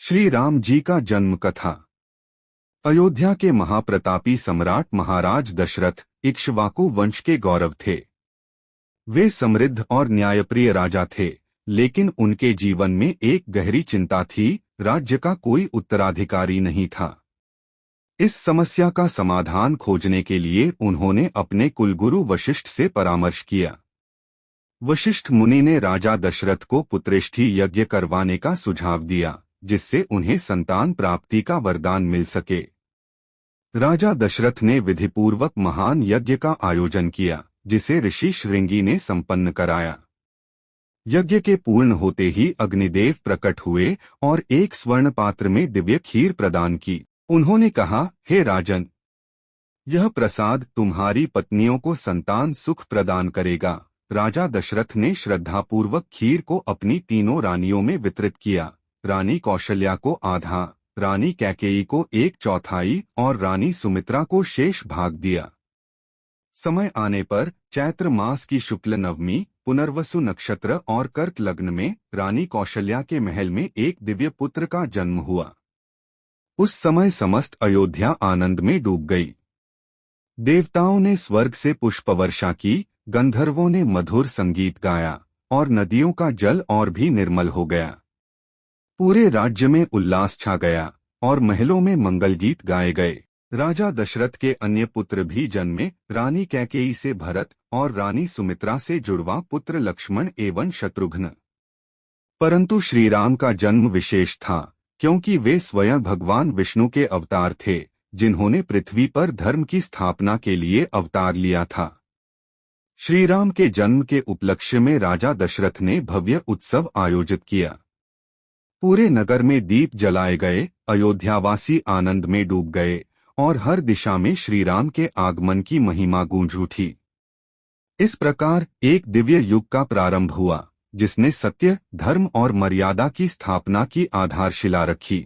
श्री राम जी का जन्म कथा। अयोध्या के महाप्रतापी सम्राट महाराज दशरथ इक्ष्वाकु वंश के गौरव थे। वे समृद्ध और न्यायप्रिय राजा थे, लेकिन उनके जीवन में एक गहरी चिंता थी। राज्य का कोई उत्तराधिकारी नहीं था। इस समस्या का समाधान खोजने के लिए उन्होंने अपने कुलगुरु वशिष्ठ से परामर्श किया। वशिष्ठ मुनि ने राजा दशरथ को पुत्रेष्ठी यज्ञ करवाने का सुझाव दिया, जिससे उन्हें संतान प्राप्ति का वरदान मिल सके। राजा दशरथ ने विधिपूर्वक महान यज्ञ का आयोजन किया, जिसे ऋषि श्रृंगी ने संपन्न कराया। यज्ञ के पूर्ण होते ही अग्निदेव प्रकट हुए और एक स्वर्ण पात्र में दिव्य खीर प्रदान की। उन्होंने कहा, हे राजन, यह प्रसाद तुम्हारी पत्नियों को संतान सुख प्रदान करेगा। राजा दशरथ ने श्रद्धापूर्वक खीर को अपनी तीनों रानियों में वितरित किया। रानी कौशल्या को आधा, रानी कैकेयी को 1/4 और रानी सुमित्रा को शेष भाग दिया। समय आने पर चैत्र मास की शुक्ल नवमी, पुनर्वसु नक्षत्र और कर्क लग्न में रानी कौशल्या के महल में एक दिव्य पुत्र का जन्म हुआ। उस समय समस्त अयोध्या आनंद में डूब गई। देवताओं ने स्वर्ग से पुष्पवर्षा की, गंधर्वों ने मधुर संगीत गाया और नदियों का जल और भी निर्मल हो गया। पूरे राज्य में उल्लास छा गया और महलों में मंगल गीत गाए गए। राजा दशरथ के अन्य पुत्र भी जन्मे। रानी कैकेयी से भरत और रानी सुमित्रा से जुड़वा पुत्र लक्ष्मण एवं शत्रुघ्न। परंतु श्रीराम का जन्म विशेष था, क्योंकि वे स्वयं भगवान विष्णु के अवतार थे, जिन्होंने पृथ्वी पर धर्म की स्थापना के लिए अवतार लिया था। श्रीराम के जन्म के उपलक्ष्य में राजा दशरथ ने भव्य उत्सव आयोजित किया। पूरे नगर में दीप जलाए गए, अयोध्यावासी आनंद में डूब गए और हर दिशा में श्रीराम के आगमन की महिमा गूंज उठी। इस प्रकार एक दिव्य युग का प्रारंभ हुआ, जिसने सत्य, धर्म और मर्यादा की स्थापना की आधारशिला रखी।